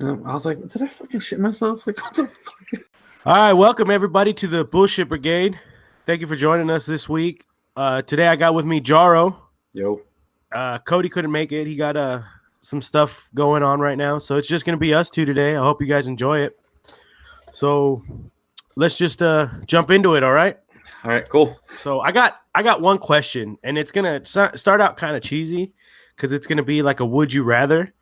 I was like, did I fucking shit myself? Like, what the fuck? All right, welcome everybody to the Bullshit Brigade. Thank you for joining us this week. Today I got with me Jaro. Yo. Cody couldn't make it. He got some stuff going on right now, so it's just gonna be us two today. I hope you guys enjoy it. So let's just jump into it. All right. All right, cool. So I got one question, and it's gonna start out kind of cheesy because it's gonna be like a would you rather,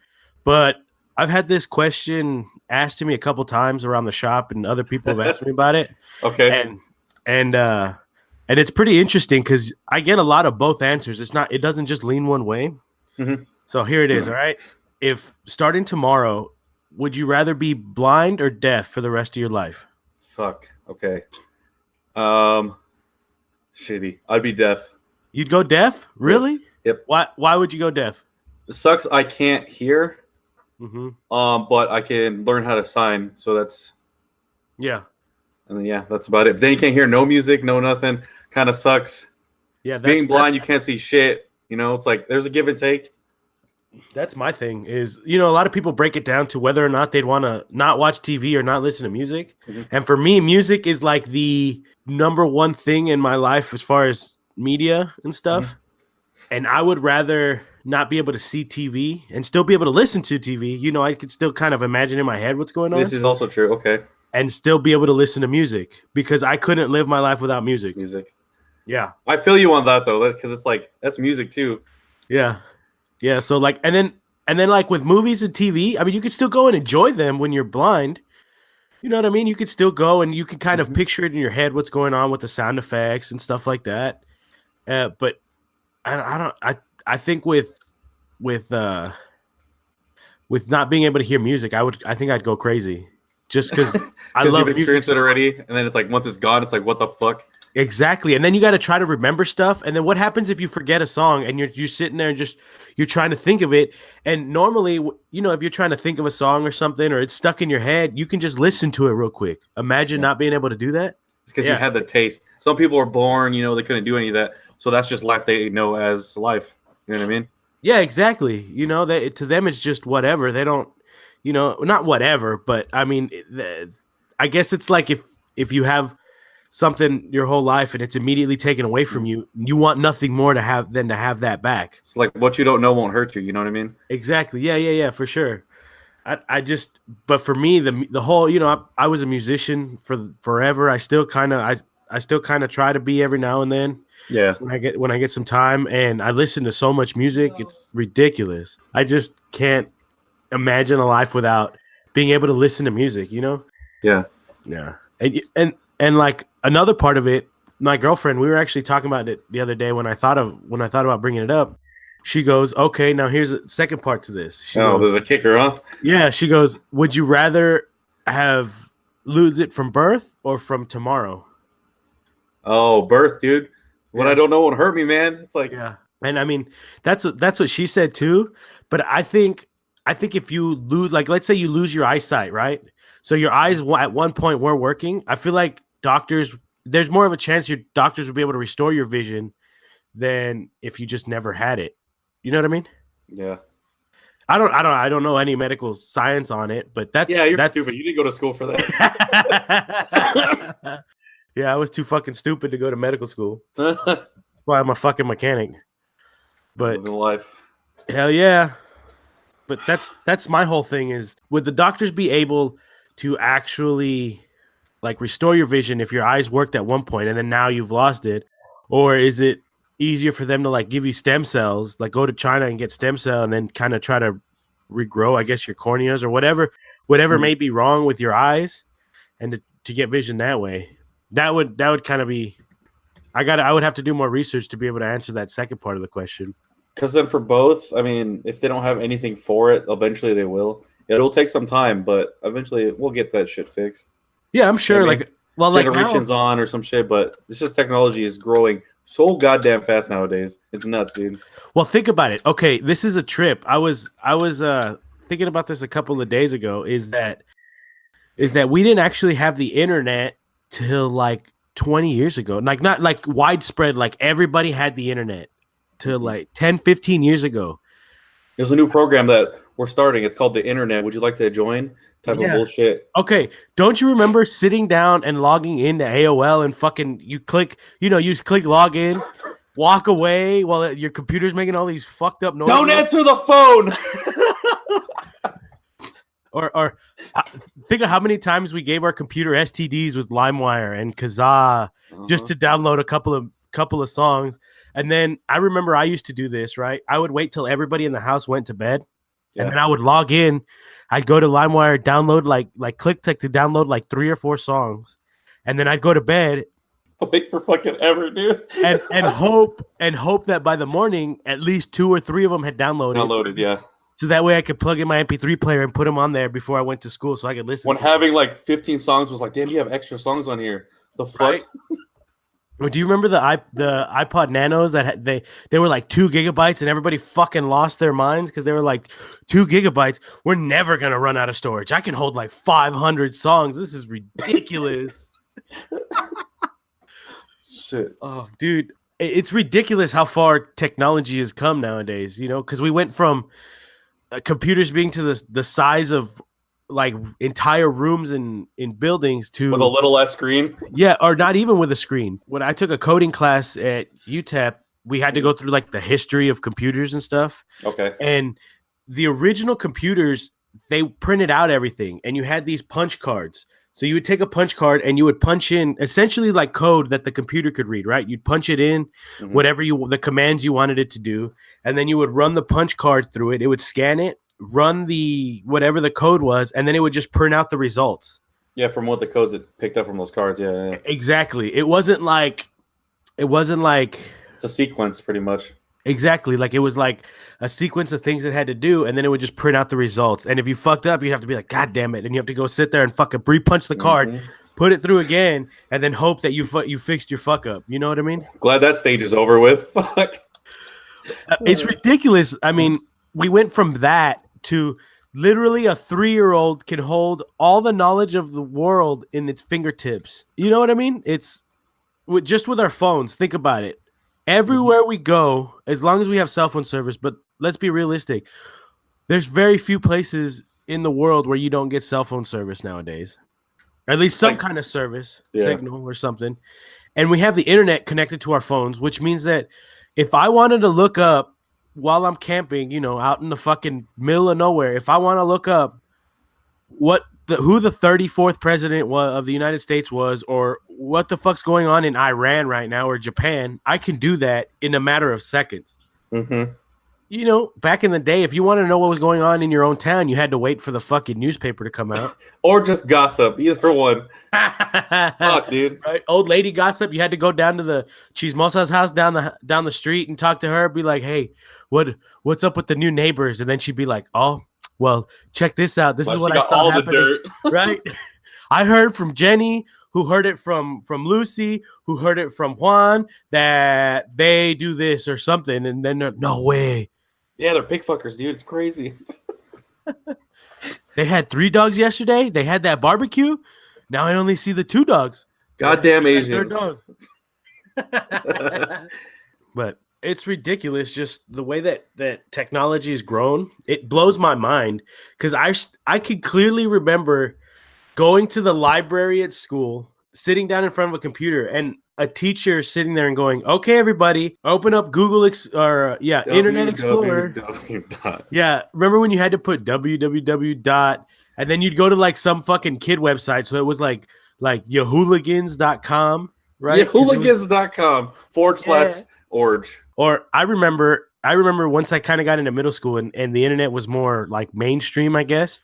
but I've had this question asked to me a couple times around the shop, and other people have asked me about it. Okay. And it's pretty interesting because I get a lot of both answers. It doesn't just lean one way. Mm-hmm. So here it is. All right. If starting tomorrow, would you rather be blind or deaf for the rest of your life? Fuck. Okay. Shitty. I'd be deaf. You'd go deaf? Really? Yes. Yep. Why would you go deaf? It sucks. I can't hear. Mm-hmm. But I can learn how to sign. So that's. Yeah. And then, yeah, that's about it. But then you can't hear no music, no nothing. Kind of sucks. Yeah. Being blind, you can't see shit. You know, it's like there's a give and take. That's my thing is, a lot of people break it down to whether or not they'd want to not watch TV or not listen to music. Mm-hmm. And for me, music is like the number one thing in my life as far as media and stuff. Mm-hmm. And I would rather not be able to see TV and still be able to listen to TV. I could still kind of imagine in my head what's going on. This is also true. Okay. And still be able to listen to music because I couldn't live my life without music. Yeah. I feel you on that though, because it's like that's music too. Yeah. Yeah. So like, and then like with movies and TV, I mean, you could still go and enjoy them when you're blind. You know what I mean? You could still go and you can kind of picture it in your head what's going on with the sound effects and stuff like that. But I think with not being able to hear music, I think I'd go crazy just because I love you've experienced it already, and then it's like once it's gone, it's like what the fuck. Exactly, and then you got to try to remember stuff, and then what happens if you forget a song and you're sitting there and you're trying to think of it, and normally if you're trying to think of a song or something or it's stuck in your head, you can just listen to it real quick. Imagine not being able to do that. It's because you had the taste. Some people are born, they couldn't do any of that, so that's just life they know as life. You know what I mean? Yeah, exactly. To them it's just whatever. They don't, not whatever, but I mean, I guess it's like if you have something your whole life and it's immediately taken away from you, you want nothing more than to have that back. It's like what you don't know won't hurt you. You know what I mean? Exactly. Yeah, for sure. But for me, the whole, I was a musician for forever. I still kind of try to be every now and then. Yeah. When I get some time, and I listen to so much music, it's ridiculous. I just can't imagine a life without being able to listen to music, Yeah. Yeah. And like another part of it, my girlfriend, we were actually talking about it the other day when I thought about bringing it up. She goes, "Okay, now here's the second part to this." There's a kicker, huh? Yeah, she goes, "Would you rather lose it from birth or from tomorrow?" Oh, birth, dude. What I don't know won't hurt me, man. It's like, yeah. And I mean, that's what she said too. But I think if you lose, like, let's say you lose your eyesight, right? So your eyes at one point weren't working. I feel like there's more of a chance your doctors would be able to restore your vision than if you just never had it. You know what I mean? Yeah. I don't know any medical science on it, but that's stupid. You didn't go to school for that. Yeah, I was too fucking stupid to go to medical school. That's why I'm a fucking mechanic. But living life. Hell yeah. But that's my whole thing is, would the doctors be able to actually like restore your vision if your eyes worked at one point and then now you've lost it? Or is it easier for them to like give you stem cells, like go to China and get stem cell and then kind of try to regrow, I guess, your corneas or whatever may be wrong with your eyes, and to get vision that way? That would kind of be. I would have to do more research to be able to answer that second part of the question. Because then for both, I mean, if they don't have anything for it, eventually they will. It'll take some time, but eventually we'll get that shit fixed. Yeah, I'm sure. Generations on or some shit, but this technology is growing so goddamn fast nowadays. It's nuts, dude. Well, think about it. Okay, this is a trip. I was thinking about this a couple of days ago. Is that we didn't actually have the internet till like 20 years ago. Like not like widespread, like everybody had the internet till like 10, 15 years ago. There's a new program that we're starting. It's called the internet. Would you like to join? Type of bullshit. Okay, don't you remember sitting down and logging into AOL and fucking you click log in, walk away while your computer's making all these fucked up noises? Don't answer the phone. Or think of how many times we gave our computer STDs with LimeWire and Kazaa just to download a couple of songs. And then I remember I used to do this, right? I would wait till everybody in the house went to bed, and then I would log in. I'd go to LimeWire, download click to download like 3 or 4 songs, and then I'd go to bed. Wait for fucking ever, dude. and hope that by the morning at least 2 or 3 of them had downloaded. Yeah. So that way I could plug in my MP3 player and put them on there before I went to school, so I could listen. When having like 15 songs was like, damn, you have extra songs on here. The fuck. Right? Well, do you remember the iPod Nanos that they were like 2 gigabytes and everybody fucking lost their minds because they were like 2 gigabytes? We're never gonna run out of storage. I can hold like 500 songs. This is ridiculous. Shit. Oh, dude, it's ridiculous how far technology has come nowadays. You know, because we went from computers being to the size of like entire rooms in buildings to with a little less screen. Yeah, or not even with a screen. When I took a coding class at UTEP, we had to go through like the history of computers and stuff. Okay. And the original computers, they printed out everything, and you had these punch cards. So you would take a punch card and you would punch in essentially like code that the computer could read, right? You'd punch it in, whatever the commands you wanted it to do, and then you would run the punch card through it. It would scan it, run the whatever the code was, and then it would just print out the results. Yeah, from what the codes it picked up from those cards. Yeah. Exactly. It wasn't like it's a sequence pretty much. Exactly. Like it was like a sequence of things it had to do, and then it would just print out the results. And if you fucked up, you'd have to be like, God damn it. And you have to go sit there and fucking re-punch the card, put it through again, and then hope that you fixed your fuck up. You know what I mean? Glad that stage is over with. Fuck. It's ridiculous. I mean, we went from that to literally a 3-year-old can hold all the knowledge of the world in its fingertips. You know what I mean? It's just with our phones. Think about it. Everywhere we go, as long as we have cell phone service, but let's be realistic. There's very few places in the world where you don't get cell phone service nowadays. Or at least some kind of service, signal or something. And we have the internet connected to our phones, which means that if I wanted to look up while I'm camping, you know, out in the fucking middle of nowhere, if I want to look up who the 34th president of the United States was, or what the fuck's going on in Iran right now or Japan, I can do that in a matter of seconds. Mm-hmm. You know, back in the day, if you wanted to know what was going on in your own town, you had to wait for the fucking newspaper to come out. Or just gossip, either one. Fuck, dude. Right? Old lady gossip, you had to go down to the Chismosa's house down the street and talk to her, be like, hey, what's up with the new neighbors? And then she'd be like, oh, well, check this out. This is what I saw all happening. the dirt. Right? I heard from Jenny, who heard it from Lucy, who heard it from Juan, that they do this or something. And then they're, no way. Yeah, they're pig fuckers, dude. It's crazy. They had 3 dogs yesterday. They had that barbecue. Now I only see the 2 dogs. Goddamn Asians. But it's ridiculous just the way that technology has grown. It blows my mind because I could clearly remember going to the library at school, sitting down in front of a computer, and a teacher sitting there and going, okay, everybody, open up Internet Explorer. Yeah, remember when you had to put www. And then you'd go to like some fucking kid website. So it was like yahooligans.com, right? Yahooligans.com /org. Or I remember once I kind of got into middle school and the internet was more like mainstream, I guess.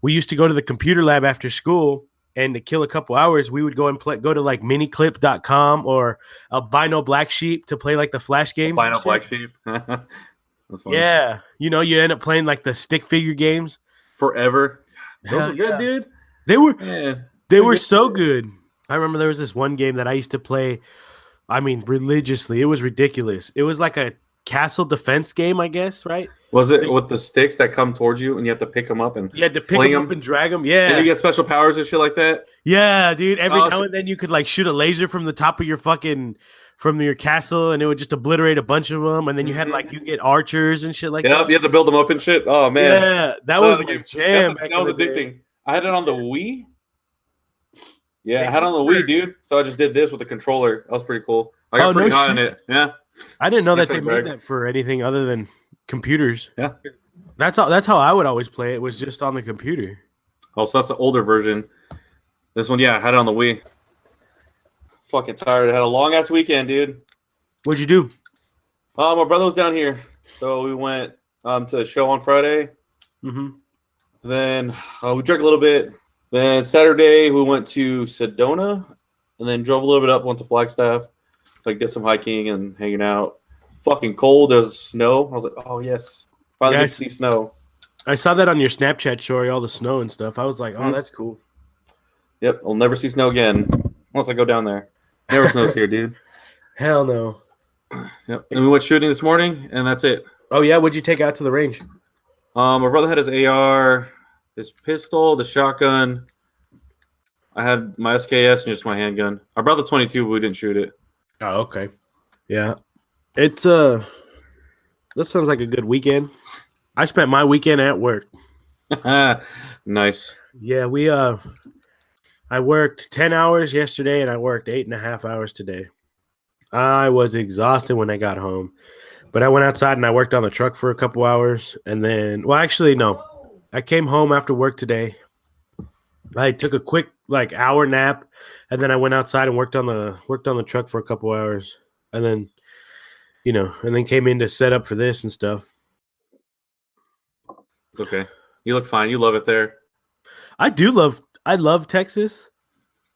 We used to go to the computer lab after school, and to kill a couple hours, we would go and go to like miniclip.com or Bino Black Sheep to play like the Flash games. Bino Black Sheep. Yeah. You know, you end up playing like the stick figure games. Forever. Those were good, dude. They were so good. I remember there was this one game that I used to play, I mean, religiously. It was ridiculous. It was like a castle defense game, I guess, right? Was it with the sticks that come towards you and you have to pick them up and You had to pick fling them up and drag them. Yeah. And you get special powers and shit like that? Yeah, dude. Every Oh, now and then you could like shoot a laser from the top of your from your castle, and it would just obliterate a bunch of them. And then you had like you get archers and shit like that. Yep, you have to build them up and shit. Oh man, Yeah, that was my jam. That was addicting. I had it on the Wii. Yeah, I had it on the Wii, dude. So I just did this with the controller. That was pretty cool. I got pretty hot in it. Yeah. I didn't know that they made that for anything other than computers. Yeah. That's how I would always play it, was just on the computer. Oh, so that's the older version. This one, yeah, I had it on the Wii. Fucking tired. I had a long ass weekend, dude. What'd you do? My brother was down here, so we went to a show on Friday. Mm-hmm. Then we drank a little bit. Then Saturday we went to Sedona, and then drove a little bit up, went to Flagstaff, like did some hiking and hanging out. Fucking cold. There was snow. I was like, oh yes, finally get to see snow. I saw that on your Snapchat story, all the snow and stuff. I was like, oh, that's cool. Yep, I'll never see snow again unless I go down there. Never snows here, dude. Hell no. Yep. And we went shooting this morning, and that's it. Oh yeah, what'd you take out to the range? My brother had his AR, his pistol, the shotgun. I had my SKS and just my handgun. I brought the 22, but we didn't shoot it. Oh, okay. Yeah. It's that sounds like a good weekend. I spent my weekend at work. Nice. Yeah, I worked 10 hours yesterday and I worked 8.5 hours today. I was exhausted when I got home, but I went outside and I worked on the truck for a couple hours, and then, well, actually, no. I came home after work today. I took a quick hour nap, and then I went outside and worked on the truck for a couple hours, and then, and then came in to set up for this and stuff. It's okay. You look fine. You love it there. I love Texas.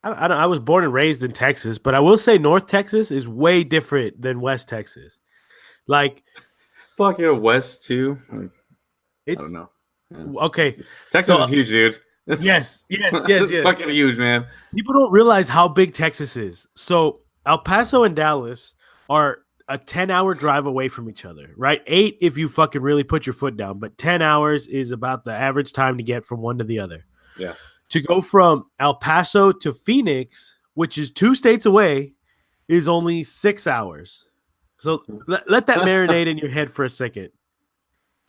I was born and raised in Texas, but I will say North Texas is way different than West Texas. Fuck yeah, West too. I don't know. Yeah. Okay, Texas is huge, dude. Yes. It's fucking huge, man. People don't realize how big Texas is. So El Paso and Dallas are a 10-hour drive away from each other, right? 8 if you fucking really put your foot down, but 10 hours is about the average time to get from one to the other. Yeah. To go from El Paso to Phoenix, which is 2 states away, is only 6 hours. So let that marinate in your head for a second.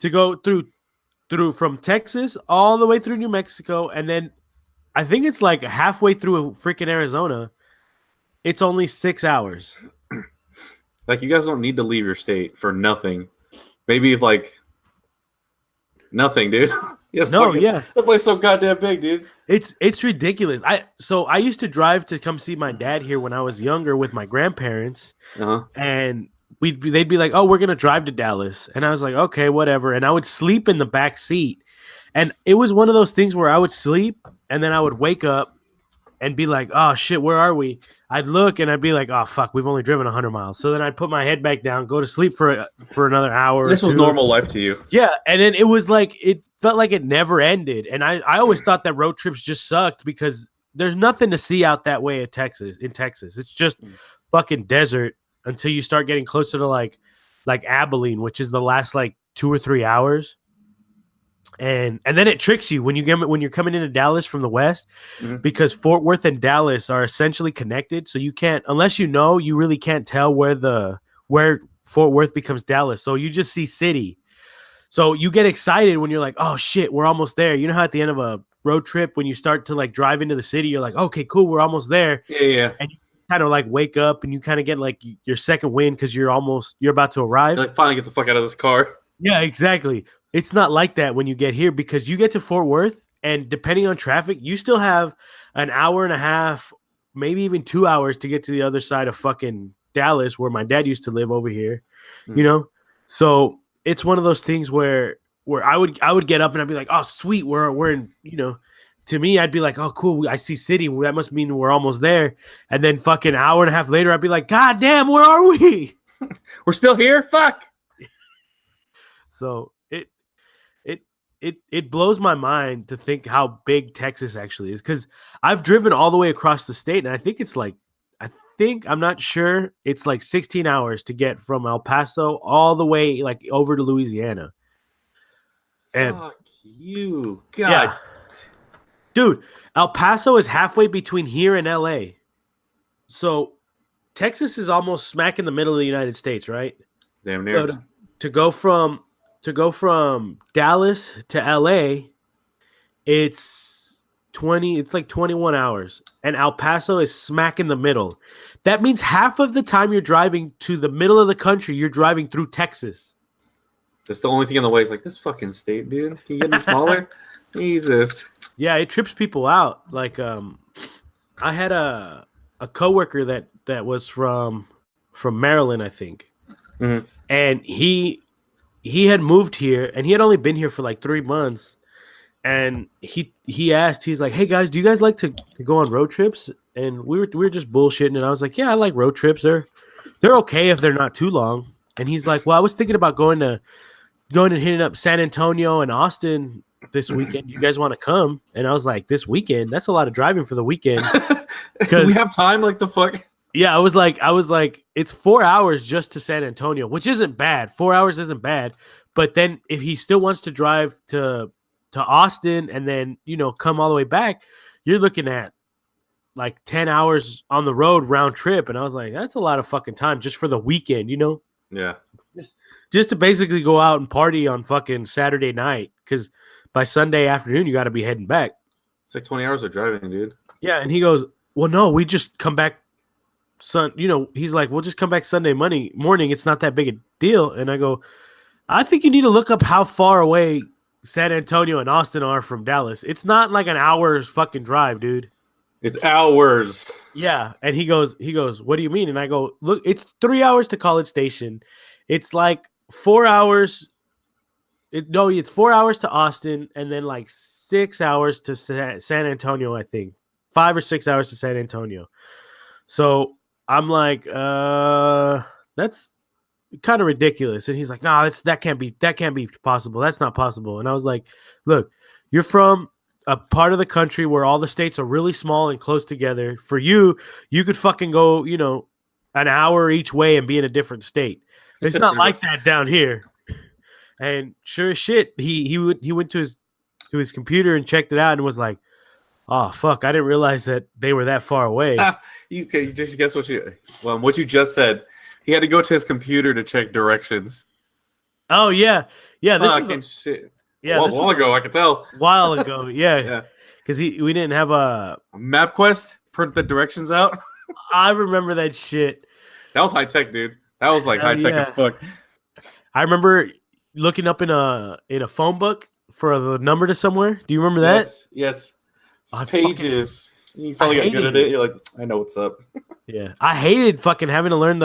To go through from Texas all the way through New Mexico, and then I think it's like halfway through freaking Arizona, it's only 6 hours. You guys don't need to leave your state for nothing. Maybe nothing, dude. Yeah. That place is so goddamn big, dude. It's ridiculous. I used to drive to come see my dad here when I was younger with my grandparents, and they'd be like, "Oh, we're gonna drive to Dallas," and I was like, "Okay, whatever." And I would sleep in the back seat, and it was one of those things where I would sleep and then I would wake up and be like, "Oh shit, where are we?" I'd look and I'd be like, "Oh fuck, we've only driven 100 miles." So then I'd put my head back down, go to sleep for another hour. This was normal life to you. Yeah, and then it felt like it never ended. And I always thought that road trips just sucked because there's nothing to see out that way in Texas. It's just fucking desert until you start getting closer to like Abilene, which is the last 2 or 3 hours. And then it tricks you when you're coming into Dallas from the west, because Fort Worth and Dallas are essentially connected. So you can't, unless you really can't tell where Fort Worth becomes Dallas. So you just see city. So you get excited when you're like, oh shit, we're almost there. You know how at the end of a road trip, when you start to drive into the city, you're like, okay, cool, we're almost there. Yeah. And you kind of wake up and you kind of get your second wind because you're about to arrive. You're finally get the fuck out of this car. Yeah, exactly. It's not like that when you get here, because you get to Fort Worth and depending on traffic, you still have an hour and a half, maybe even 2 hours to get to the other side of fucking Dallas, where my dad used to live over here, So it's one of those things where I would get up and I'd be like, oh sweet, we're in, to me, I'd be like, oh cool, I see city. That must mean we're almost there. And then fucking hour and a half later, I'd be like, God damn, where are we? We're still here? Fuck. So it blows my mind to think how big Texas actually is, because I've driven all the way across the state, and I think it's think, I'm not sure, it's like 16 hours to get from El Paso all the way like over to Louisiana. And Fuck you. God. yeah. Dude, El Paso is halfway between here and LA. So Texas is almost smack in the middle of the United States, right? Damn near. So to go from Dallas to LA, it's like 21 hours. And El Paso is smack in the middle. That means half of the time you're driving to the middle of the country, you're driving through Texas. That's the only thing in the way. It's like, this fucking state, dude. Can you get any smaller? Jesus. Yeah, it trips people out. Like, I had a coworker that was from Maryland, I think, and he had moved here, and he had only been here for like 3 months, and he asked, he's like, "Hey guys, do you guys like to go on road trips?" And we were just bullshitting, and I was like, "Yeah, I like road trips. They're okay if they're not too long." And he's like, "Well, I was thinking about going and hitting up San Antonio and Austin this weekend. You guys want to come?" And I was like, "This weekend? That's a lot of driving for the weekend." We have time, like the fuck. Yeah, I was like, it's 4 hours just to San Antonio, which isn't bad. 4 hours isn't bad. But then if he still wants to drive to Austin and then, come all the way back, you're looking at like 10 hours on the road round trip. And I was like, that's a lot of fucking time just for the weekend, Yeah. Just to basically go out and party on fucking Saturday night. Because by Sunday afternoon, you got to be heading back. It's like 20 hours of driving, dude. Yeah. And he goes, "Well, no, we just come back. He's like, we'll just come back Sunday morning. It's not that big a deal." And I go, "I think you need to look up how far away San Antonio and Austin are from Dallas. It's not like an hour's fucking drive, dude." It's hours. Yeah. And he goes, "What do you mean?" And I go, "Look, it's 3 hours to College Station. It's like 4 hours. It's 4 hours to Austin, and then like 6 hours to San Antonio, I think. 5 or 6 hours to San Antonio." So I'm like, that's kind of ridiculous. And he's like, "No, that can't be possible. That's not possible." And I was like, "Look, you're from a part of the country where all the states are really small and close together. For you could fucking go, an hour each way and be in a different state. It's not like that down here." And sure as shit, he went to his computer and checked it out and was like, "Oh fuck, I didn't realize that they were that far away." You just guess what you just said. He had to go to his computer to check directions. Oh yeah. This shit. Yeah, a while ago, I could tell. A while ago, yeah. Yeah. Because we didn't have a MapQuest, print the directions out. I remember that shit. That was high tech, dude. That was like high tech as fuck. I remember looking up in a phone book for the number to somewhere. Do you remember that? Yes. Pages. You finally got good at it. You're like, I know what's up. Yeah. I hated fucking having to learn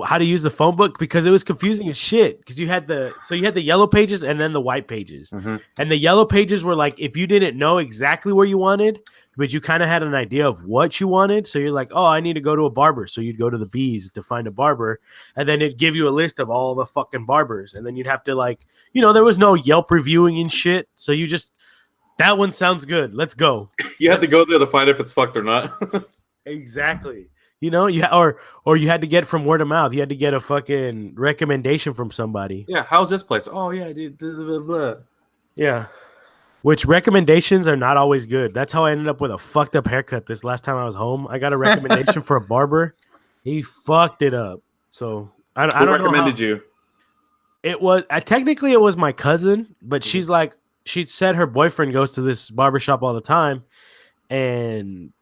how to use the phone book because it was confusing as shit. Because you had the yellow pages and then the white pages. Mm-hmm. And the yellow pages were like, if you didn't know exactly where you wanted, but you kind of had an idea of what you wanted. So you're like, "Oh, I need to go to a barber." So you'd go to the B's to find a barber. And then it'd give you a list of all the fucking barbers. And then you'd have to there was no Yelp reviewing and shit. So you just, that one sounds good. Let's go. You had to go there to find if it's fucked or not. Exactly. Or you had to get from word of mouth. You had to get a fucking recommendation from somebody. Yeah. How's this place? Oh yeah, dude. Blah, blah, blah. Yeah. Which recommendations are not always good. That's how I ended up with a fucked up haircut this last time I was home. I got a recommendation for a barber. He fucked it up. So I don't know. Who recommended you? It was technically it was my cousin, but she's like, she said her boyfriend goes to this barbershop all the time, and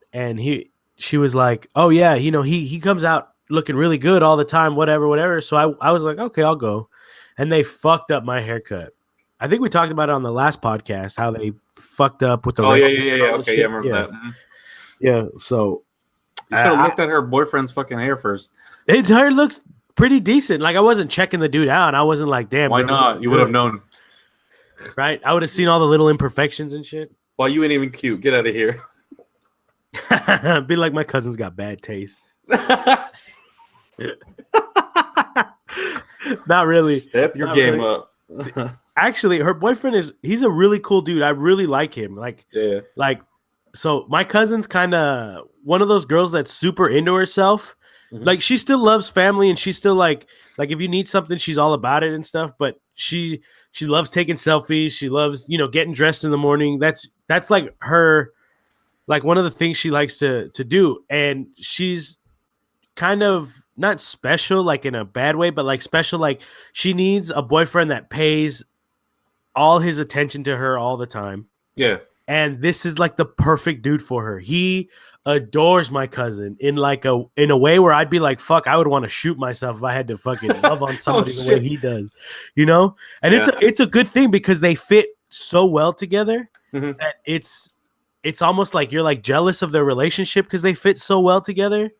she was like, "Oh yeah, he comes out looking really good all the time, whatever." So I was like, "Okay, I'll go." And they fucked up my haircut. I think we talked about it on the last podcast, how they fucked up with the. Oh yeah. Okay, I remember that. Mm-hmm. Yeah, so you should have looked at her boyfriend's fucking hair first. His hair looks pretty decent. Like I wasn't checking the dude out. I wasn't like, "Damn." Why not? You would have known, right? I would have seen all the little imperfections and shit. Well, you ain't even cute. Get out of here. Be like, my cousin's got bad taste. Not really. Step your game up. Actually, her boyfriend he's a really cool dude. I really like him. Like So my cousin's kind of one of those girls that's super into herself. Mhm. Like she still loves family and she's still like if you need something, she's all about it and stuff. But she loves taking selfies. She loves, getting dressed in the morning. That's like her, like one of the things she likes to do. And she's kind of not special, like in a bad way, but like special, like she needs a boyfriend that pays all his attention to her all the time. Yeah. And this is like the perfect dude for her. He adores my cousin in a way where I'd be like, fuck, I would want to shoot myself if I had to fucking love on somebody the way he does, And it's a good thing because they fit so well together that it's almost like you're like jealous of their relationship because they fit so well together.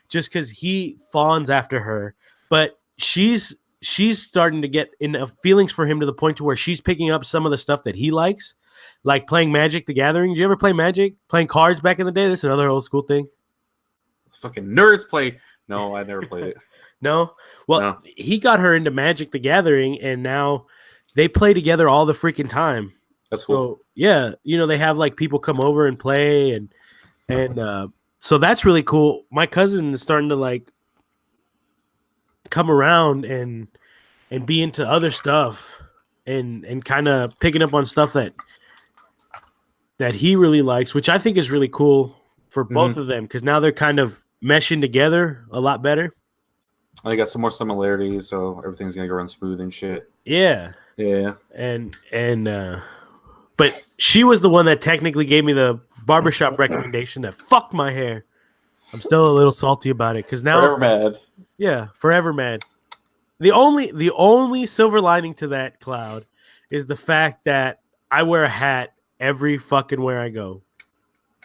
Just because he fawns after her, but she's starting to get in feelings for him to the point to where she's picking up some of the stuff that he likes, like playing Magic the Gathering. Did you ever play Magic? Playing cards back in the day? That's another old school thing. Fucking nerds play. No, I never played it. No? Well, No. He got her into Magic the Gathering, and now they play together all the freaking time. That's cool. So, yeah, they have like people come over and play, and so that's really cool. My cousin is starting to like come around and be into other stuff and kind of picking up on stuff that he really likes, which I think is really cool for both of them because now they're kind of meshing together a lot better. I got some more similarities, so everything's gonna go run smooth and shit. Yeah. Yeah. And but she was the one that technically gave me the barbershop recommendation that fucked my hair. I'm still a little salty about it because now Forever mad. Yeah, forever mad. The only silver lining to that cloud is the fact that I wear a hat every fucking where I go.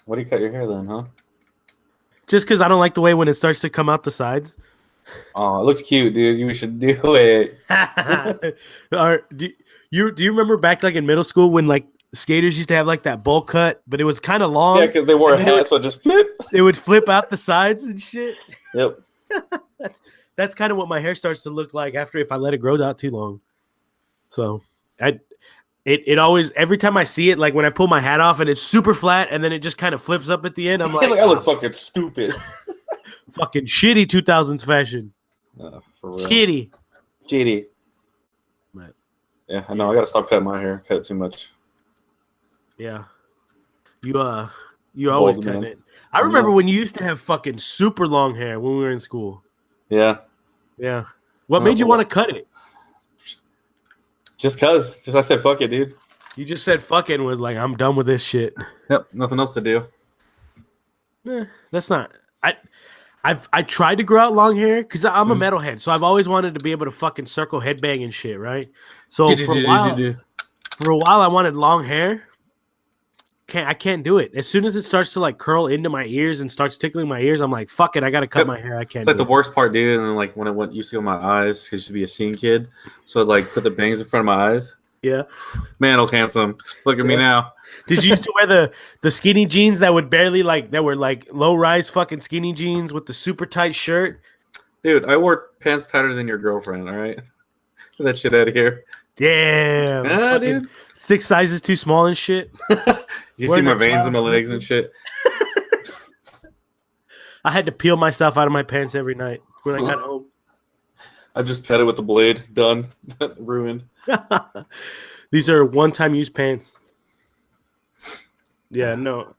Why do you cut your hair then, huh? Just because I don't like the way when it starts to come out the sides. Oh, it looks cute, dude. You should do it. Do you remember back like in middle school when like skaters used to have like that bowl cut, but it was kind of long? Yeah, because they wore a hat, so it just flipped. It would flip out the sides and shit. Yep. That's kind of what my hair starts to look like after if I let it grow out too long. So it always, every time I see it, like when I pull my hat off and it's super flat and then it just kind of flips up at the end, I'm like, I look fucking stupid. Fucking shitty 2000s fashion. For real. Shitty. But, yeah, I know. I gotta stop cutting my hair. Cut it too much. Yeah. You always cut it. I remember when you used to have fucking super long hair when we were in school. Yeah. Yeah. What made you want to cut it? Just cause. I said fuck it, dude. You just said fucking was like, I'm done with this shit. Yep. Nothing else to do. That's not. I tried to grow out long hair because I'm a metalhead, so I've always wanted to be able to fucking circle headbang and shit, right? So for a while I wanted long hair. I can't do it. As soon as it starts to like curl into my ears and starts tickling my ears, I'm like, fuck it, I gotta cut my hair. I can't. It's like the worst part, dude. And then like when it went, used to go in my eyes because used to be a scene kid, so I'd like put the bangs in front of my eyes. Yeah, man, I was handsome. Look at me now. Did you used to wear the skinny jeans that would barely that were like low rise fucking skinny jeans with the super tight shirt? Dude, I wore pants tighter than your girlfriend. All right, get that shit out of here. Damn, dude. 6 sizes too small and shit. You see my veins in my legs and shit. I had to peel myself out of my pants every night when I got home. I just cut it with the blade. Done. Ruined. These are one-time use pants. Yeah, no.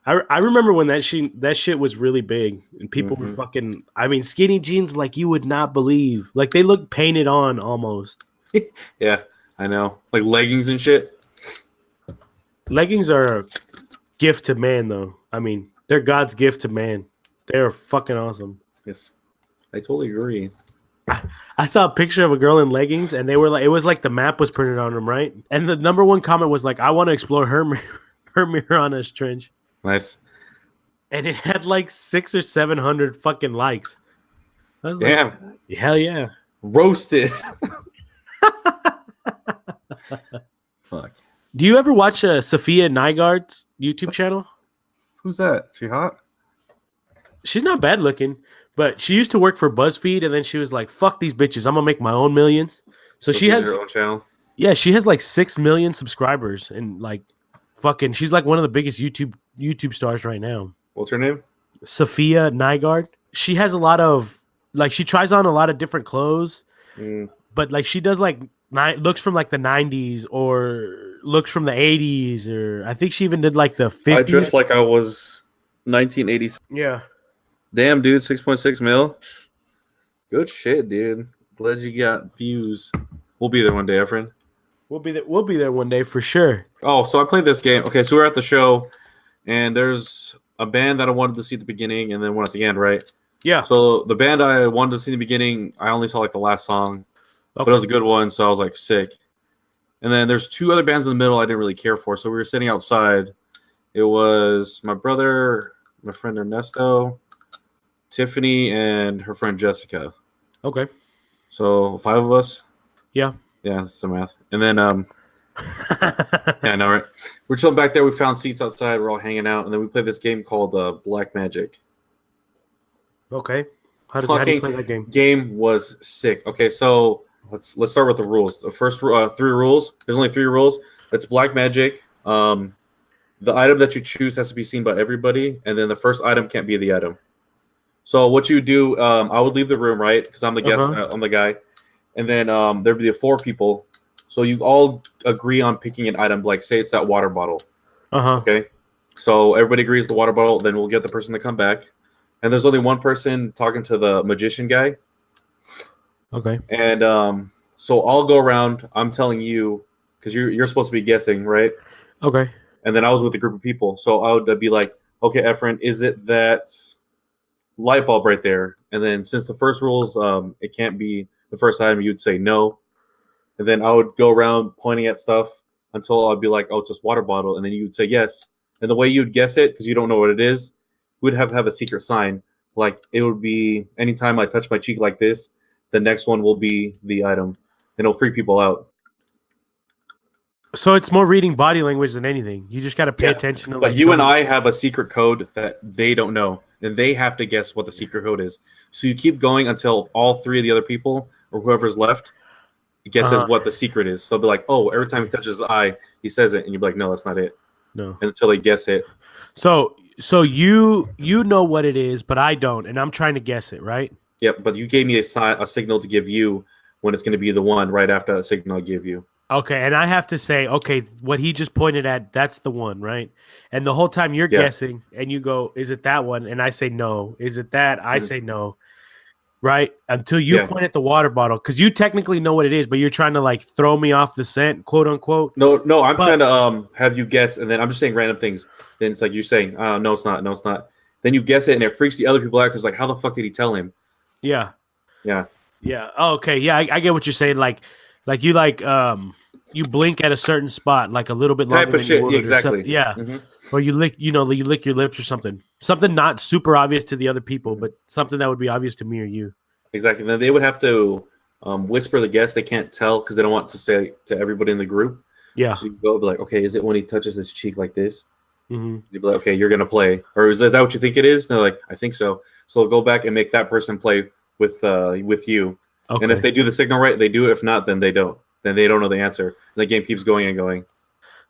I remember when that shit was really big and people were fucking. I mean, skinny jeans like you would not believe. Like they look painted on almost. Yeah, I know. Like leggings and shit. Leggings are a gift to man, though. I mean, they're God's gift to man. They're fucking awesome. Yes, I totally agree. I saw a picture of a girl in leggings, and they were like, it was like the map was printed on them, right? And the number one comment was like, "I want to explore her Marianas Trench." Nice. And it had like 600 or 700 fucking likes. I was damn. Like, hell yeah. Roasted. Fuck. Do you ever watch Sofia Nygaard's YouTube channel? Who's that? She hot? She's not bad looking, but she used to work for BuzzFeed, and then she was like, "Fuck these bitches, I'm gonna make my own millions." So she has her own channel. Yeah, she has like 6 million subscribers, and like, fucking, she's like one of the biggest YouTube YouTube stars right now. What's her name? Sofia Nygaard. She has a lot of she tries on a lot of different clothes, but like she does like looks from like the 90s or looks from the 80s, or I think she even did like the 50s. I dressed like I was 1980s. Yeah. Damn, dude, 6.6 mil. Good shit, dude. Glad you got views. We'll be there one day, friend. We'll be there one day for sure. Oh, so I played this game. Okay, so we're at the show, and there's a band that I wanted to see at the beginning, and then one at the end, right? Yeah. So the band I wanted to see in the beginning, I only saw like the last song, but it was a good one, so I was like sick. And then there's two other bands in the middle I didn't really care for, so we were sitting outside. It was my brother, my friend Ernesto, Tiffany, and her friend Jessica. Okay. So 5 of us. Yeah. Yeah, that's the math. And then yeah, I know, right? We're chilling back there. We found seats outside. We're all hanging out, and then we played this game called Black Magic. Okay. How do you play that game? Game was sick. Okay, so let's start with the rules. The first 3 rules. There's only 3 rules. It's Black Magic. The item that you choose has to be seen by everybody, and then the first item can't be the item. So what you do, I would leave the room, right? Because I'm the guest, I'm the guy. And then there'd be 4 people. So you all agree on picking an item. Like, say it's that water bottle. Okay? So everybody agrees the water bottle. Then we'll get the person to come back. And there's only one person talking to the magician guy. Okay. And so I'll go around. I'm telling you, because you're supposed to be guessing, right? Okay. And then I was with a group of people. So I would be like, okay, Efren, is it that light bulb right there? And then since the first rule is it can't be the first item, you'd say no. And then I would go around pointing at stuff until I'd be like, oh, it's just water bottle. And then you would say yes. And the way you'd guess it, because you don't know what it is, we'd have to have a secret sign. Like, it would be anytime I touch my cheek like this, the next one will be the item. And it'll freak people out. So it's more reading body language than anything. You just got to pay attention to. But you and I have a secret code that they don't know, and they have to guess what the secret code is. So you keep going until all 3 of the other people or whoever's left guesses what the secret is. So they'll be like, oh, every time he touches the eye, he says it, and you'll be like, no, that's not it. No. Until they guess it. So you know what it is, but I don't, and I'm trying to guess it, right? Yep, but you gave me a signal to give you when it's going to be the one right after that signal I give you. Okay, and I have to say, okay, what he just pointed at, that's the one, right? And the whole time you're guessing, and you go, is it that one? And I say no. Is it that? I say no. Right? Until you point at the water bottle, because you technically know what it is, but you're trying to like throw me off the scent, quote unquote. No, I'm trying to have you guess, and then I'm just saying random things. Then it's like you're saying, no, it's not. No, it's not. Then you guess it, and it freaks the other people out because like, how the fuck did he tell him? Yeah. Yeah. Yeah. Oh, okay. Yeah, I get what you're saying. Like you blink at a certain spot, like a little bit longer type of than shit. you would, Exactly. Yeah. Or you lick your lips or something. Something not super obvious to the other people, but something that would be obvious to me or you. Exactly. Then they would have to whisper the guess. They can't tell because they don't want to say to everybody in the group. Yeah. So you go be like, okay, is it when he touches his cheek like this? Mm-hmm. You'd be like, okay, you're gonna play, or is that what you think it is? And they're like, I think so. So they'll go back and make that person play with you. Okay. And if they do the signal right, they do. If not, then they don't. Then they don't know the answer. And the game keeps going and going.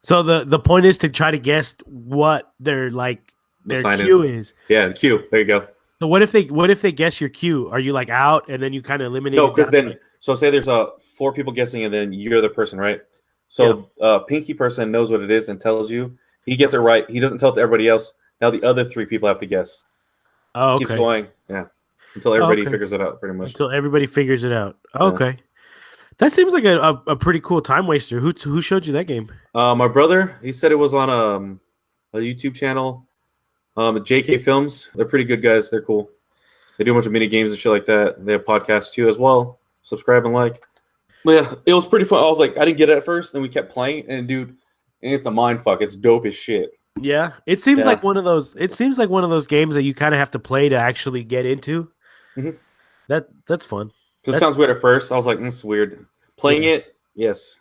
So the point is to try to guess what their cue is. Yeah, the cue. There you go. So what if they guess your cue? Are you like out and then you kind of eliminate? No, because then so say there's 4 people guessing and then you're the person, right? So Pinky person knows what it is and tells you. He gets it right. He doesn't tell it to everybody else. Now the other 3 people have to guess. Oh, okay. Keeps going. Yeah. Until everybody figures it out, pretty much. Until everybody figures it out. Okay. Yeah. That seems like a pretty cool time waster. Who showed you that game? My brother. He said it was on a YouTube channel. JK Films. They're pretty good guys. They're cool. They do a bunch of mini games and shit like that. They have podcasts too as well. Subscribe and like. But yeah, it was pretty fun. I was like, I didn't get it at first, then we kept playing, and dude, it's a mind fuck. It's dope as shit. Yeah, it seems like one of those. It seems like one of those games that you kind of have to play to actually get into. Mm-hmm. That's fun. Because it sounds weird at first. I was like, it's weird. Playing it, yes.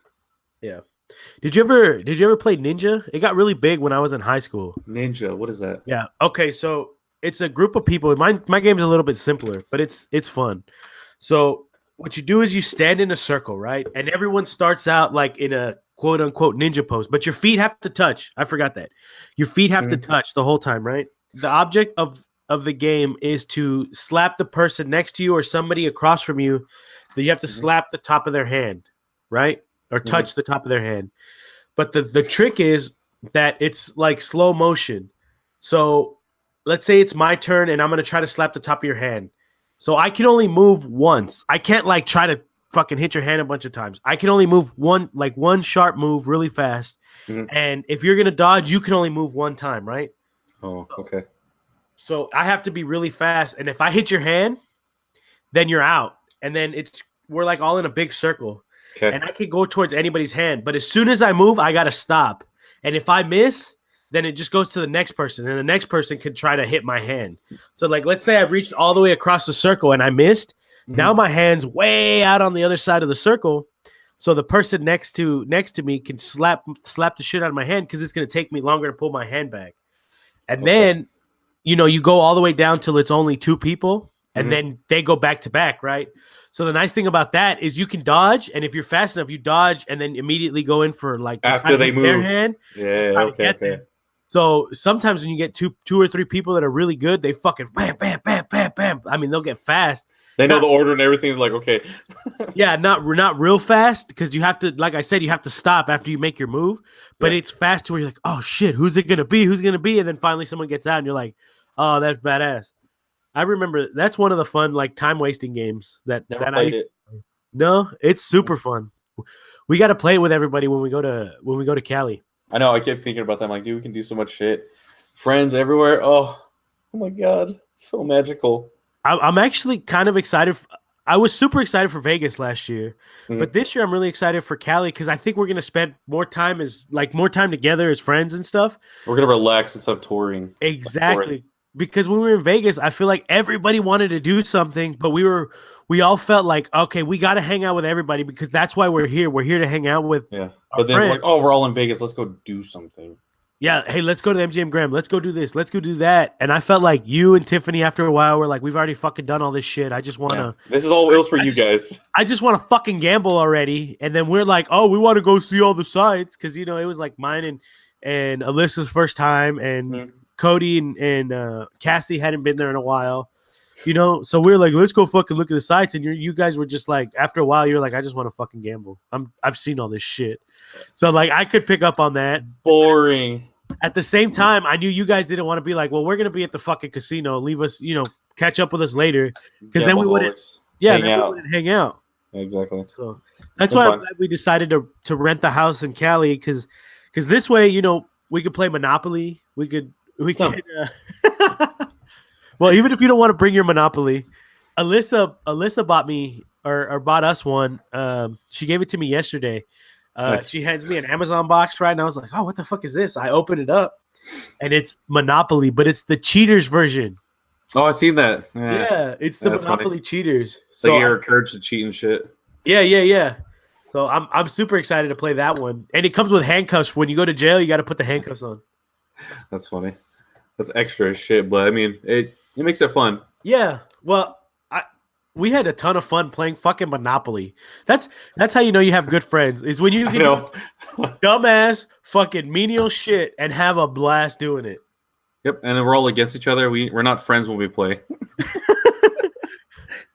Yeah. Did you ever play Ninja? It got really big when I was in high school. Ninja, what is that? Yeah. Okay, so it's a group of people. My game's a little bit simpler, but it's fun. So what you do is you stand in a circle, right? And everyone starts out like in a quote unquote ninja pose, but your feet have to touch. I forgot that. Your feet have to touch the whole time, right? The object of the game is to slap the person next to you or somebody across from you. That you have to slap the top of their hand, right? Or touch the top of their hand. But the trick is that it's like slow motion. So let's say it's my turn and I'm going to try to slap the top of your hand. So I can only move once. I can't like try to fucking hit your hand a bunch of times. I can only move one sharp move really fast. And if you're going to dodge, you can only move one time, right? Oh, okay. So I have to be really fast. And if I hit your hand, then you're out. And then we're like all in a big circle. Okay. And I can go towards anybody's hand. But as soon as I move, I got to stop. And if I miss, then it just goes to the next person. And the next person can try to hit my hand. So like, let's say I reached all the way across the circle and I missed. Now my hand's way out on the other side of the circle. So the person next to me can slap the shit out of my hand because it's going to take me longer to pull my hand back. And then, you go all the way down till it's only two people. And then they go back to back, right? So the nice thing about that is you can dodge, and if you're fast enough, you dodge and then immediately go in for like after they move their hand. Yeah, okay. So sometimes when you get two or three people that are really good, they fucking bam, bam, bam, bam, bam. I mean, they'll get fast. They know the order and everything. Like, okay. Yeah, not real fast because you have to, like I said, you have to stop after you make your move. But it's fast to where you're like, oh shit, who's it gonna be? Who's gonna be? And then finally someone gets out, and you're like, oh, that's badass. I remember that's one of the fun like time wasting games that played it. No, it's super fun. We got to play it with everybody when we go to Cali. I know. I kept thinking about that. I'm like, dude, we can do so much shit. Friends everywhere. Oh my god, so magical. I'm actually kind of excited. I was super excited for Vegas last year, but this year I'm really excited for Cali because I think we're gonna spend more time together as friends and stuff. We're gonna relax instead of touring. Exactly. Because when we were in Vegas, I feel like everybody wanted to do something, but we all felt like, okay, we got to hang out with everybody because that's why we're here. We're here to hang out with. Yeah. But then we're like, oh, we're all in Vegas. Let's go do something. Yeah. Hey, let's go to the MGM Grand. Let's go do this. Let's go do that. And I felt like you and Tiffany, after a while, were like, we've already fucking done all this shit. I just want to. This is all it was for you guys. I just want to fucking gamble already. And then we're like, oh, we want to go see all the sites because, it was like mine and Alyssa's first time and. Cody and Cassie hadn't been there in a while, so we were like, let's go fucking look at the sites. And you guys were just like, after a while, you're like, I just want to fucking gamble. I've seen all this shit. So like, I could pick up on that. Boring. At the same time, I knew you guys didn't want to be like, well, we're going to be at the fucking casino. Leave us, catch up with us later. Because then we wouldn't, hang out. Exactly. So that's why I'm glad we decided to rent the house in Cali. Because this way, we could play Monopoly. We could, well, even if you don't want to bring your Monopoly, Alyssa bought me or bought us one. She gave it to me yesterday. Nice. She hands me an Amazon box, right? And I was like, oh, what the fuck is this? I opened it up and it's Monopoly, but it's the cheaters version. Oh, I've seen that. Yeah, it's the Monopoly cheaters. So like you're encouraged to cheat and shit. Yeah. So I'm super excited to play that one. And it comes with handcuffs. When you go to jail, you got to put the handcuffs on. That's funny. That's extra as shit, but I mean, it makes it fun. Yeah. Well, we had a ton of fun playing fucking Monopoly. That's how you know you have good friends. Is when you can do dumbass fucking menial shit and have a blast doing it. Yep, and then we're all against each other. We're not friends when we play.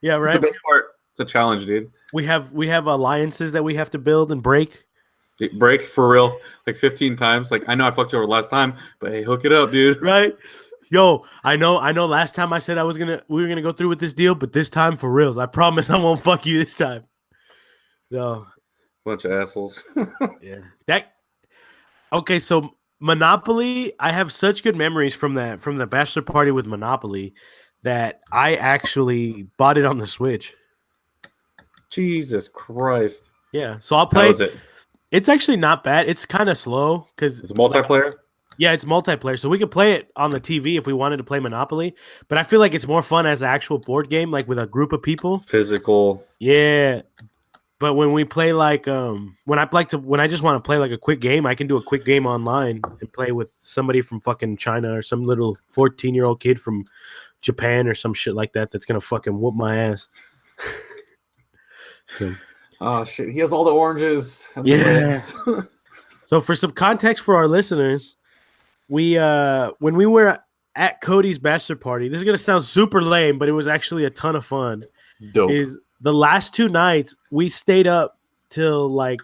Yeah, right. That's the best part. It's a challenge, dude. We have alliances that we have to build and break. Break for real, like 15 times. Like I know I fucked you over last time, but hey, hook it up, dude. Right? Yo, I know. Last time I said we were gonna go through with this deal, but this time for reals, I promise I won't fuck you this time. No, bunch of assholes. Yeah. Okay, so Monopoly, I have such good memories from the bachelor party with Monopoly that I actually bought it on the Switch. Jesus Christ. Yeah, so I'll play. How is it? It's actually not bad. It's kind of slow because it's multiplayer. Yeah, it's multiplayer, so we could play it on the TV if we wanted to play Monopoly. But I feel like it's more fun as an actual board game, like with a group of people. Physical. Yeah, but when we play like when I just want to play like a quick game, I can do a quick game online and play with somebody from fucking China or some little 14-year-old kid from Japan or some shit like that that's gonna fucking whoop my ass. So. Oh shit, he has all the oranges. And the Yeah. reds. So for some context for our listeners, we when we were at Cody's bachelor party, this is gonna sound super lame, but it was actually a ton of fun. Dope. Is the last 2 nights we stayed up till like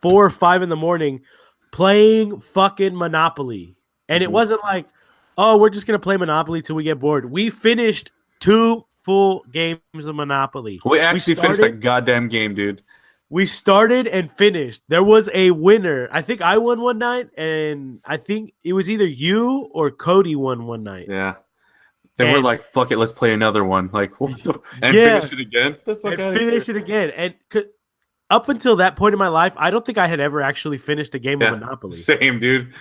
4 or 5 in the morning playing fucking Monopoly. And it wasn't like, oh, we're just gonna play Monopoly till we get bored. We finished 2 full games of Monopoly. We actually finished that goddamn game, dude. We started and finished. There was a winner. I think I won one night, and I think it was either you or Cody won one night. Yeah. Then we're like, fuck it, let's play another one. Like, what the and finish it again. The fuck and finish it again. And up until that point in my life, I don't think I had ever actually finished a game of Monopoly. Same, dude.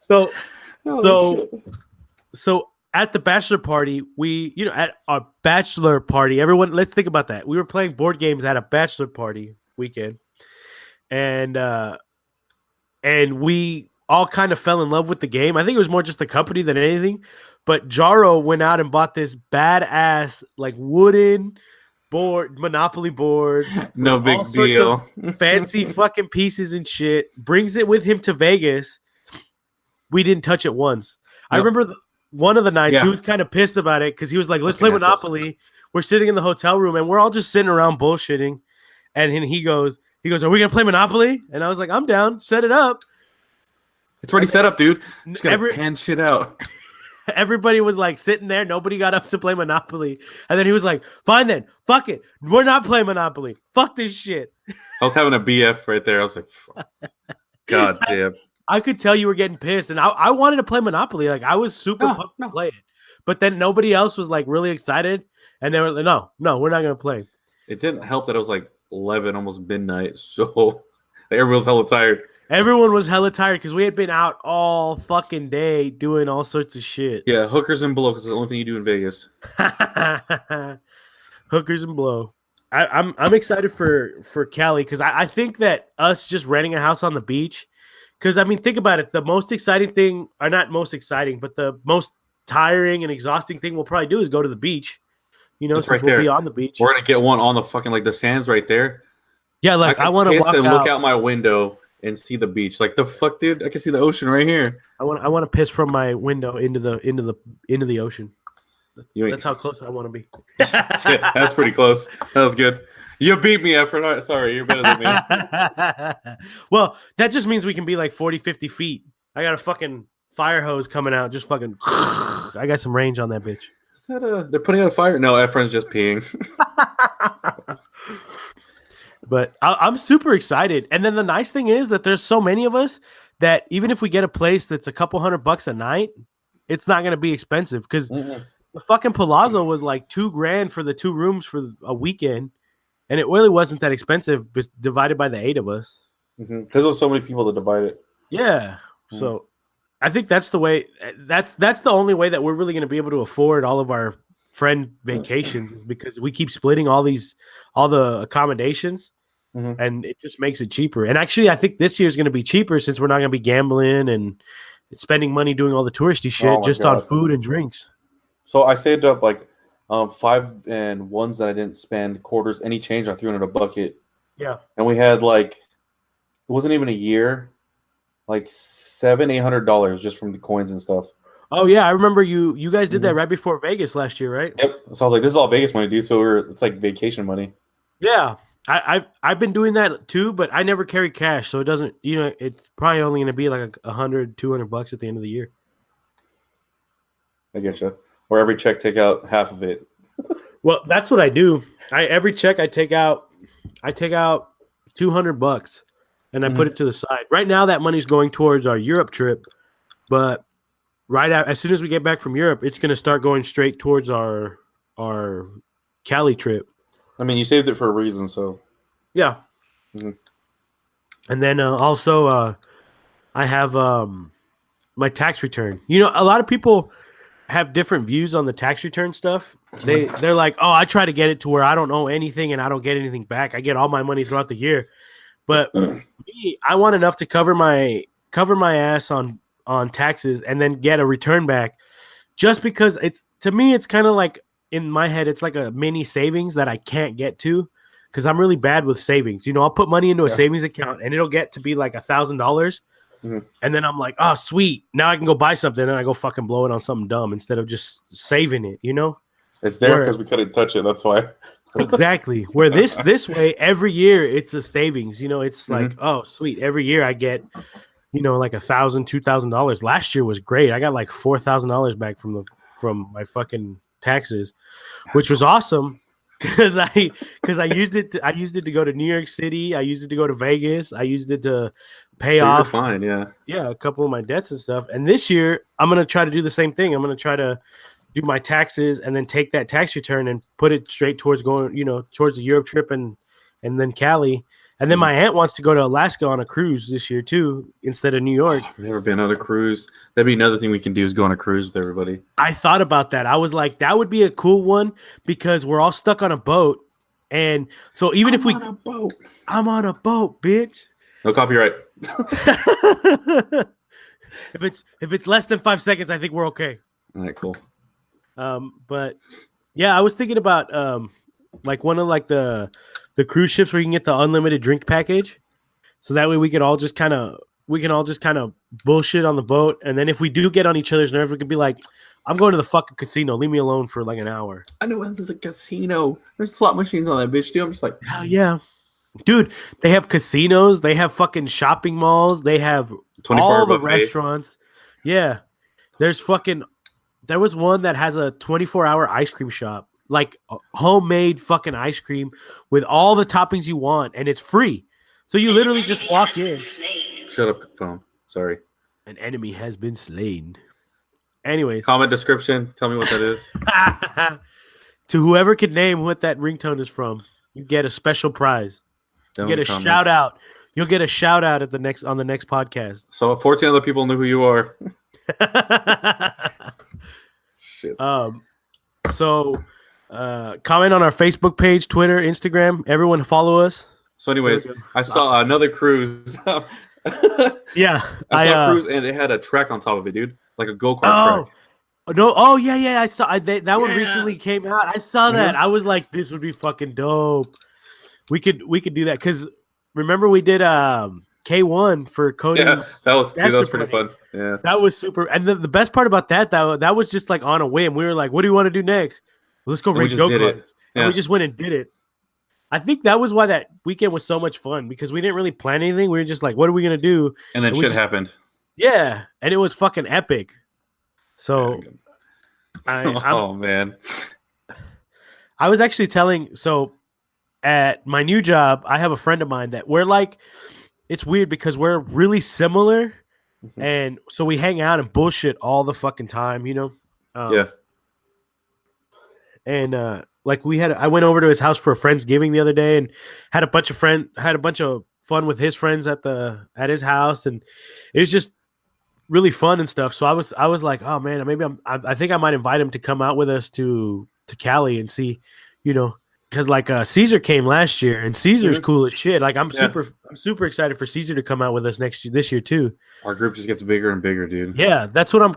So at the bachelor party, at our bachelor party, everyone, let's think about that. We were playing board games at a bachelor party weekend, and we all kind of fell in love with the game. I think it was more just the company than anything. But Jaro went out and bought this badass like wooden Monopoly board. No big deal. Fancy fucking pieces and shit. Brings it with him to Vegas. We didn't touch it once. Nope. I remember one of the nights he was kind of pissed about it because he was like, let's play Monopoly. We're sitting in the hotel room and we're all just sitting around bullshitting. And then he goes, are we going to play Monopoly? And I was like, I'm down. Set it up. It's already set up, dude. Just got to pan shit out. Everybody was like sitting there. Nobody got up to play Monopoly. And then he was like, fine then. Fuck it. We're not playing Monopoly. Fuck this shit. I was having a BF right there. I was like, fuck. God damn. I could tell you were getting pissed. And I wanted to play Monopoly. Like, I was super pumped to play it. But then nobody else was like really excited. And they were like, no, we're not going to play. It didn't help that it was like 11, almost midnight. So everyone was hella tired. Everyone was hella tired because we had been out all fucking day doing all sorts of shit. Yeah, hookers and blow because it's the only thing you do in Vegas. Hookers and blow. I'm excited for Cali because I think that us just renting a house on the beach. Because I mean, think about it. The most exciting thing, or not most exciting, but the most tiring and exhausting thing we'll probably do is go to the beach. Since right we'll be on the beach. We're gonna get one on the fucking like the sands right there. Yeah, like I want to walk and out. Look out my window and see the beach. Like the fuck, dude! I can see the ocean right here. I want to piss from my window into the ocean. That's how close I want to be. That's pretty close. That was good. You beat me, Efren. Sorry, you're better than me. Well, that just means we can be like 40, 50 feet. I got a fucking fire hose coming out. Just fucking. I got some range on that bitch. Is that they're putting out a fire? No, Efren's just peeing. But I'm super excited. And then the nice thing is that there's so many of us that even if we get a place that's a couple $100 a night, it's not going to be expensive because the fucking Palazzo was like $2,000 for the 2 rooms for a weekend. And it really wasn't that expensive divided by the 8 of us. Because there's so many people to divide it. Yeah. So I think that's the way. That's the only way that we're really going to be able to afford all of our friend vacations is because we keep splitting all the accommodations. And it just makes it cheaper. And actually, I think this year is going to be cheaper since we're not going to be gambling and spending money doing all the touristy shit just on food and drinks. So I saved up like 5 and ones that I didn't spend, quarters, any change I threw in a bucket. Yeah. And we had like, it wasn't even a year, like $700-800 just from the coins and stuff. Oh yeah, I remember you guys did that right before Vegas last year, right? Yep. So I was like, this is all Vegas money, dude. So it's like vacation money. Yeah. I've been doing that too, but I never carry cash, so it doesn't. It's probably only going to be like $100-200 at the end of the year. I get you. Or every check, take out half of it. Well, that's what I do. Every check I take out $200, and I put it to the side. Right now, that money's going towards our Europe trip, but as soon as we get back from Europe, it's going to start going straight towards our Cali trip. I mean, you saved it for a reason, so. Yeah. And then also I have my tax return. A lot of people have different views on the tax return stuff. They're like, oh, I try to get it to where I don't owe anything and I don't get anything back. I get all my money throughout the year. But me, I want enough to cover my ass on taxes and then get a return back just because to me, it's kind of like, in my head, it's like a mini savings that I can't get to. because I'm really bad with savings. I'll put money into a savings account and it'll get to be like $1,000. And then I'm like, oh, sweet. Now I can go buy something. And I go fucking blow it on something dumb instead of just saving it, It's there because we couldn't touch it. That's why. Exactly. Where this way, every year it's a savings. It's like, oh, sweet. Every year I get, like $1,000, $2,000. Last year was great. I got like $4,000 back from my fucking taxes, which was awesome. Because I used it to go to New York City. I used it to go to Vegas. I used it to pay off. Fine, yeah, a couple of my debts and stuff. And this year, I'm gonna try to do the same thing. I'm gonna try to do my taxes and then take that tax return and put it straight towards going, towards the Europe trip and then Cali. And then my aunt wants to go to Alaska on a cruise this year too, instead of New York. I've never been on a cruise. That'd be another thing we can do is go on a cruise with everybody. I thought about that. I was like, that would be a cool one because we're all stuck on a boat. And so even if we... I'm on a boat, bitch. No copyright. If it's less than 5 seconds, I think we're okay. All right, cool. But yeah, I was thinking about like one of like the cruise ships where you can get the unlimited drink package, so that way we can all just kind of bullshit on the boat, and then if we do get on each other's nerves, we could be like, I'm going to the fucking casino. Leave me alone for like an hour. I know there's a casino. There's slot machines on that bitch, dude. I'm just like, hell yeah. Dude, they have casinos. They have fucking shopping malls. They have all the restaurants. Yeah. There was one that has a 24-hour ice cream shop, like homemade fucking ice cream with all the toppings you want, and it's free. So you literally just walk in. Shut up, phone. Sorry. An enemy has been slain. Anyway. Comment description. Tell me what that is. To whoever can name what that ringtone is from, you get a special prize. You get a shout out. You'll get a shout out on the next podcast. So 14 other people knew who you are. Shit. So comment on our Facebook page, Twitter, Instagram. Everyone follow us. So anyways, I saw another cruise. Yeah. I saw a cruise and it had a track on top of it, dude. Like a go-kart track. No, oh yeah. I saw that one recently came out. I saw that. I was like, this would be fucking dope. We could do that because remember we did K1 for Cody. Yeah, that was pretty fun. Yeah, that was super. And the best part about that was just like on a whim. We were like, what do you want to do next? Well, let's go race go-karts. And we just went and did it. I think that was why that weekend was so much fun because we didn't really plan anything. We were just like, what are we gonna do? And then shit happened. Yeah, and it was fucking epic. So, man, I was actually telling at my new job, I have a friend of mine that we're like, it's weird because we're really similar. And so we hang out and bullshit all the fucking time, yeah. And like I went over to his house for a Friendsgiving the other day and had a bunch of fun with his friends at his house. And it was just really fun and stuff. So I was like, oh man, maybe I think I might invite him to come out with us to Cali and see, because like Caesar came last year and Caesar's cool as shit. Like I'm super excited for Caesar to come out with us this year too. Our group just gets bigger and bigger, dude. Yeah, that's what I'm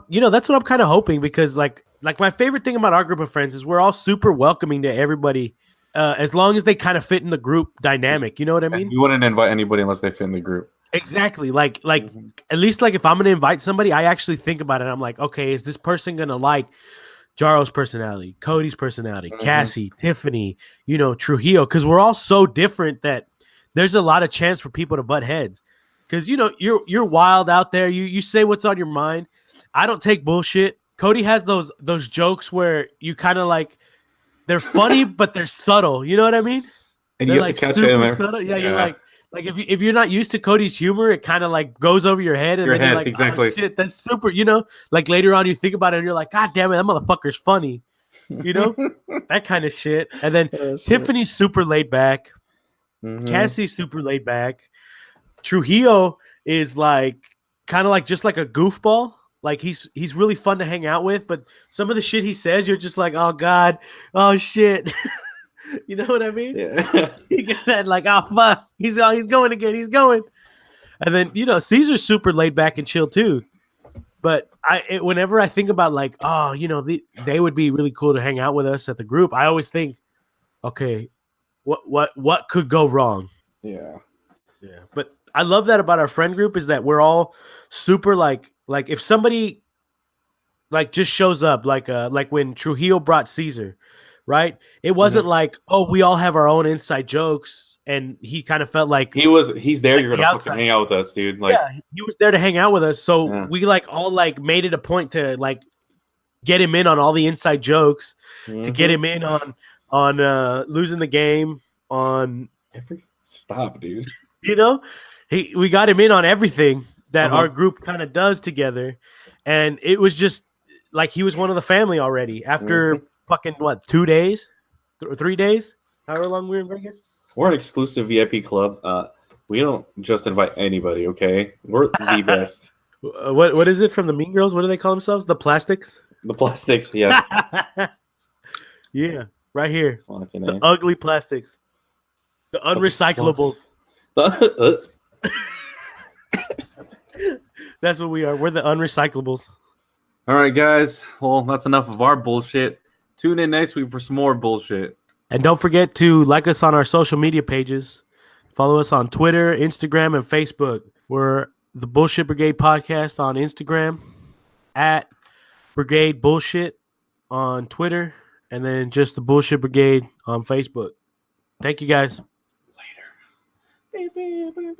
kind of hoping because like my favorite thing about our group of friends is we're all super welcoming to everybody, as long as they kind of fit in the group dynamic. You know what I mean? You wouldn't invite anybody unless they fit in the group. Exactly. Like at least like if I'm gonna invite somebody, I actually think about it. I'm like, okay, is this person gonna like Jaro's personality, Cody's personality, Cassie, Tiffany, Trujillo, because we're all so different that there's a lot of chance for people to butt heads. Because you're wild out there. You say what's on your mind. I don't take bullshit. Cody has those jokes where you kind of like they're funny but they're subtle. You know what I mean? And you have to catch it in there. Subtle. Yeah, you're like if you're not used to Cody's humor, it kind of like goes over your head and then you're like, exactly. Oh, shit, that's super. Like later on you think about it and you're like, God damn it, that motherfucker's funny. That kind of shit. And then Tiffany's super laid back. Cassie's super laid back. Trujillo is like kind of like just like a goofball. Like he's really fun to hang out with, but some of the shit he says, you're just like, oh God, oh shit. You know what I mean? Yeah. You get that like, oh fuck, he's going again, he's going. And then Caesar's super laid back and chill too. But whenever I think about like, oh, they would be really cool to hang out with us at the group, I always think, okay, what could go wrong. Yeah. Yeah, but I love that about our friend group is that we're all super like if somebody like just shows up like when Trujillo brought Caesar, right? It wasn't like, oh, we all have our own inside jokes, and he kind of felt like he's there. like You're gonna fucking hang out with us, dude. Like, yeah, he was there to hang out with us, so Yeah. we like all like made it a point to like get him in on all the inside jokes, to get him in on losing the game, on stop, dude. you know, we got him in on everything that our group kind of does together, and it was just like he was one of the family already after fucking what 2 days, 3 days, however long we were in Vegas. We're an exclusive VIP club. We don't just invite anybody. Okay, we're the best. What is it from the Mean Girls? What do they call themselves? The Plastics. The Plastics, yeah. Yeah, right here. Fucking the ugly plastics. The unrecyclables. That's what we are. We're the unrecyclables. All right, guys. Well, that's enough of our bullshit. Tune in next week for some more bullshit. And don't forget to like us on our social media pages. Follow us on Twitter, Instagram, and Facebook. We're the Bullshit Brigade Podcast on Instagram, at Brigade Bullshit on Twitter, and then just the Bullshit Brigade on Facebook. Thank you, guys. Later.